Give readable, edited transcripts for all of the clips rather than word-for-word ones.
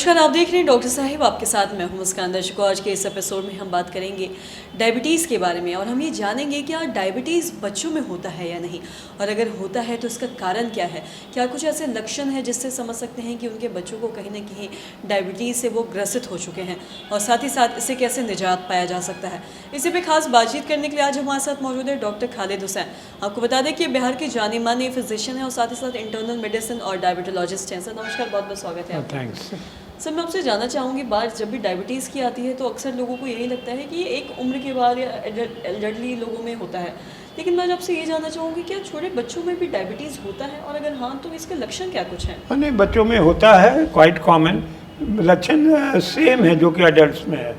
नमस्कार, आप देख रहे हैं डॉक्टर साहिब, आपके साथ मैं हूं मुस्कान। दर्शकों, आज के इस एपिसोड में हम बात करेंगे डायबिटीज़ के बारे में और हम ये जानेंगे कि डायबिटीज़ बच्चों में होता है या नहीं, और अगर होता है तो इसका कारण क्या है। क्या कुछ ऐसे लक्षण हैं जिससे समझ सकते हैं कि उनके बच्चों को कहीं ना कहीं डायबिटीज़ से वो ग्रसित हो चुके हैं, और साथ ही साथ इससे कैसे निजात पाया जा सकता है। इसी पर खास बातचीत करने के लिए आज हमारे साथ मौजूद है डॉक्टर खालिद हुसैन। आपको बता दें कि बिहार के जाने माने फिजिशियन है और साथ ही साथ इंटरनल मेडिसिन और डायबिटोलॉजिस्ट हैं। सर नमस्कार, बहुत बहुत स्वागत है। थैंक्स। सर मैं आपसे जानना चाहूँगी, बात जब भी डायबिटीज़ की आती है तो अक्सर लोगों को यही लगता है कि ये एक उम्र के बाद या एल्डरली लोगों में होता है, लेकिन मैं आपसे ये जानना चाहूँगी क्या छोटे बच्चों में भी डायबिटीज़ होता है, और अगर हाँ तो इसके लक्षण क्या कुछ हैं? नहीं, बच्चों में होता है, क्वाइट कॉमन। लक्षण सेम है जो कि एडल्ट्स में है,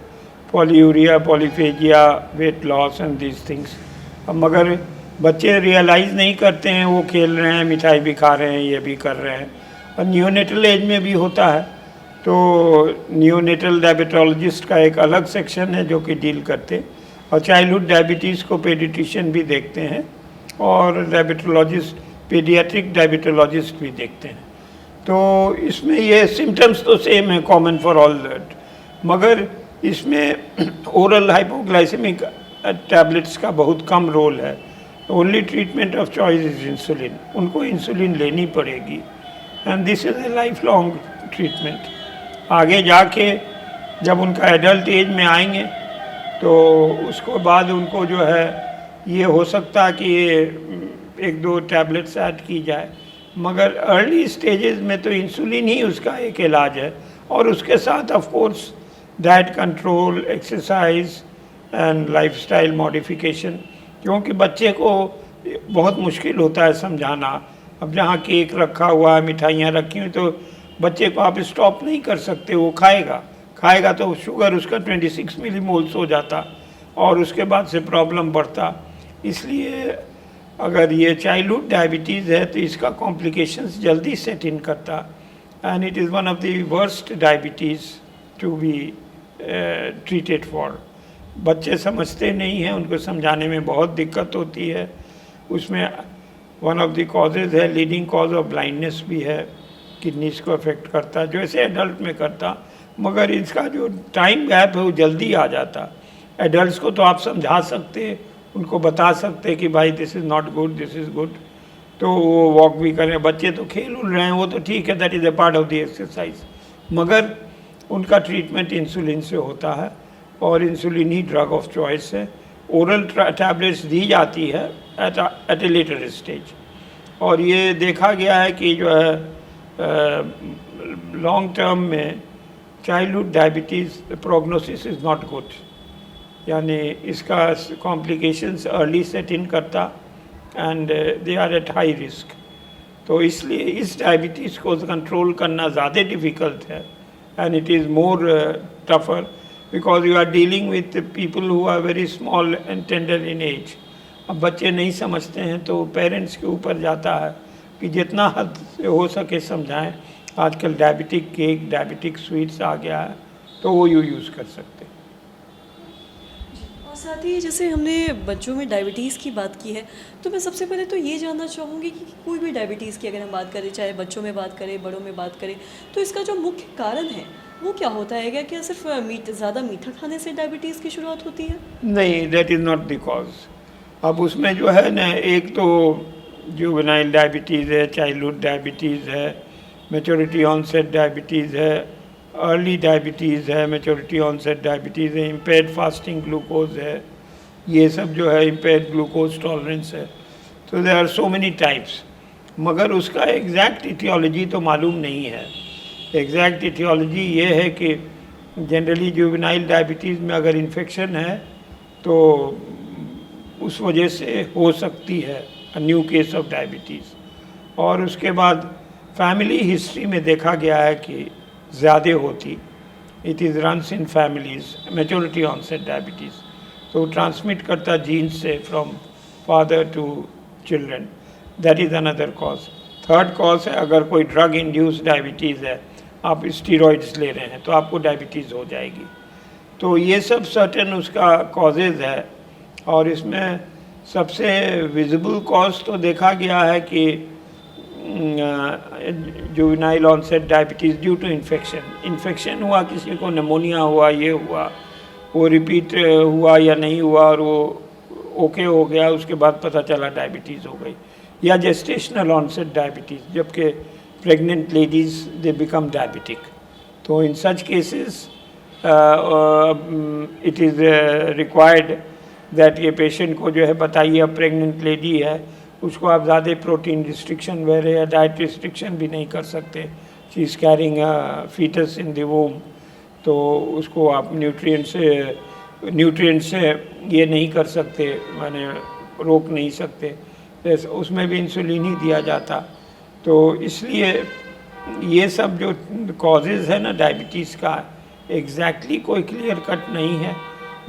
polyuria, polyphagia, weight loss and these things. अब मगर बच्चे रियलाइज़ नहीं करते हैं, वो खेल रहे हैं, मिठाई भी खा रहे हैं, ये भी कर रहे हैं। और नियोनेटल एज में भी होता है, तो नियोनेटल डायबिटोलॉजिस्ट का एक अलग सेक्शन है जो कि डील करते हैं, और चाइल्डहुड डायबिटीज़ को पेडिट्रिशियन भी देखते हैं और डायबिटोलॉजिस्ट, पीडियाट्रिक डायबिटोलॉजिस्ट भी देखते हैं। तो इसमें ये सिम्टम्स तो सेम है, कॉमन फॉर ऑल दैट, मगर इसमें ओरल हाइपोग्लाइसेमिक टैबलेट्स का बहुत कम रोल है। Only treatment of choice is insulin, उनको इंसुलिन लेनी पड़ेगी, and this is a life long treatment. आगे जाके जब उनका एडल्ट एज में आएंगे तो उसको बाद उनको जो है ये हो सकता है कि ये एक दो टैबलेट्स ऐड की जाए, मगर अर्ली स्टेजेस में तो इंसुलिन ही उसका एक इलाज है, और उसके साथ of course diet control, exercise and lifestyle modification, क्योंकि बच्चे को बहुत मुश्किल होता है समझाना। अब जहाँ केक रखा हुआ है, मिठाइयाँ रखी हुई, तो बच्चे को आप स्टॉप नहीं कर सकते, वो खाएगा तो शुगर उसका 26 मिलीमोल्स हो जाता और उसके बाद से प्रॉब्लम बढ़ता। इसलिए अगर ये चाइल्डहुड डायबिटीज़ है तो इसका कॉम्प्लिकेशंस जल्दी सेट इन करता, and it is one of the worst diabetes to be treated for. बच्चे समझते नहीं हैं, उनको समझाने में बहुत दिक्कत होती है। उसमें वन ऑफ द कॉजेज़ है, लीडिंग कॉज ऑफ ब्लाइंडनेस भी है, किडनीज को अफेक्ट करता जो ऐसे एडल्ट में करता, मगर इसका जो टाइम गैप है वो जल्दी आ जाता। एडल्ट्स को तो आप समझा सकते, उनको बता सकते कि भाई this is not good, this is good, तो वो वॉक भी करें। बच्चे तो खेल उल रहे हैं, वो तो ठीक है, that is a part of the exercise, मगर उनका ट्रीटमेंट इंसुलिन से होता है, और insulin he drug of choice है। ओरल टैबलेट्स दी जाती है एट ए लेटर स्टेज, और ये देखा गया है कि जो है लॉन्ग टर्म में childhood diabetes prognosis is not good, यानी इसका कॉम्प्लिकेशंस अर्ली सेट इन करता, and they are at high risk. तो इसलिए इस डायबिटीज़ को कंट्रोल करना ज़्यादा डिफ़िकल्ट है, and it is more tougher because you are dealing with people who are very small and tender in age. अब बच्चे नहीं समझते हैं तो पेरेंट्स के ऊपर जाता है कि जितना हद से हो सके समझाएं। आजकल डायबिटिक केक, डायबिटिक स्वीट्स आ गया है, तो वो यूज़ कर सकते हैं। और साथ ही जैसे हमने बच्चों में डायबिटीज़ की बात की है, तो मैं सबसे पहले तो ये जानना चाहूँगी कि कोई भी डायबिटीज़ की अगर हम बात करें, चाहे बच्चों में बात करें, बड़ों में बात करें, तो इसका जो मुख्य कारण है वो क्या होता है? क्या सिर्फ ज़्यादा मीठा खाने से डायबिटीज़ की शुरुआत होती है? नहीं, that is not the cause. अब उसमें जो है ना, एक तो जुवेनाइल डायबिटीज़ है, चाइल्डहुड डायबिटीज़ है, मैच्योरिटी ऑनसेट डायबिटीज़ है, अर्ली डायबिटीज़ है, मैच्योरिटी ऑनसेट डायबिटीज़ है, इम्पेयर्ड फास्टिंग ग्लूकोज है, ये सब जो है इम्पेयर्ड ग्लूकोज टॉलरेंस है। तो there are so many types, मगर उसका एग्जैक्ट इटियोलॉजी तो मालूम नहीं है। एग्जैक्ट इटियोलॉजी ये है कि जनरली जुवेनाइल डायबिटीज़ में अगर इन्फेक्शन है तो उस वजह से हो सकती है न्यू केस ऑफ डायबिटीज़, और उसके बाद फैमिली हिस्ट्री में देखा गया है कि ज़्यादा होती, it is runs in families, maturity onset diabetes, तो ट्रांसमिट करता जीन्स से from father to children, that is another cause. Third cause है, अगर कोई ड्रग इंड्यूस डायबिटीज़ है, आप स्टीरॉइड्स ले रहे हैं तो आपको डायबिटीज़ हो जाएगी। तो ये सब सर्टेन उसका कॉजेज़ है, और इसमें सबसे विजिबल कॉज तो देखा गया है कि juvenile onset diabetes due to infection हुआ, किसी को निमोनिया हुआ, ये हुआ, वो रिपीट हुआ या नहीं हुआ और वो ओके हो गया, उसके बाद पता चला डायबिटीज़ हो गई, या जेस्टेशनल ऑनसेट डायबिटीज़, जबकि pregnant ladies they become diabetic. तो in such cases it is required that ये पेशेंट को जो है बताइए, अब प्रेग्नेंट लेडी है, उसको आप ज़्यादा प्रोटीन रिस्ट्रिक्शन वगैरह या डाइट रिस्ट्रिक्शन भी नहीं कर सकते, she is carrying foetus in the womb, तो उसको आप न्यूट्रिएंट से ये नहीं कर सकते, माने रोक नहीं सकते, जैसे उसमें भी इंसुलिन ही दिया जाता। तो इसलिए ये सब जो कॉजेज़ है ना डायबिटीज़ का, एग्जैक्टली कोई क्लियर कट नहीं है,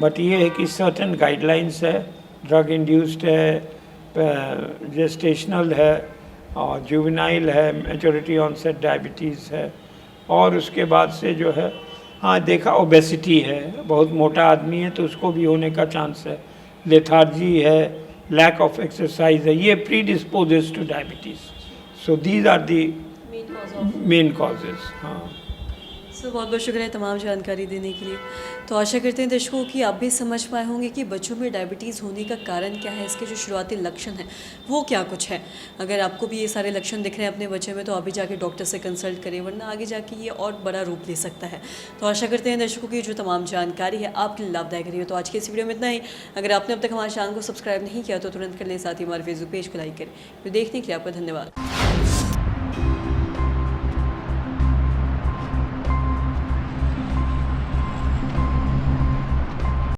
बट ये है कि सर्टन गाइडलाइंस है, ड्रग इंड्यूस्ड है, जेस्टेशनल है और जुवेनाइल है, मेजॉरिटी ऑनसेट डायबिटीज़ है, और उसके बाद से जो है हाँ देखा ओबेसिटी है, बहुत मोटा आदमी है तो उसको भी होने का चांस है, लेथार्जी है, लैक ऑफ एक्सरसाइज है, ये predisposes to diabetes. So these are the main causes. हाँ सर, बहुत बहुत शुक्रिया तमाम जानकारी देने के लिए। तो आशा करते हैं दर्शकों कि आप भी समझ पाए होंगे कि बच्चों में डायबिटीज़ होने का कारण क्या है, इसके जो शुरुआती लक्षण हैं वो क्या कुछ है। अगर आपको भी ये सारे लक्षण दिख रहे हैं अपने बच्चे में तो आप भी जाके डॉक्टर से कंसल्ट करें, वरना आगे जाके ये और बड़ा रूप ले सकता है। तो आशा करते हैं दर्शकों की जो तमाम जानकारी है आपके लिए लाभदायक रही है। तो आज की इस वीडियो में इतना ही। अगर आपने अब तक हमारे चैनल को सब्सक्राइब नहीं किया तो तुरंत कर लें, साथ ही हमारे फेसबुक पेज को लाइक करें। तो देखने के लिए आपका धन्यवाद।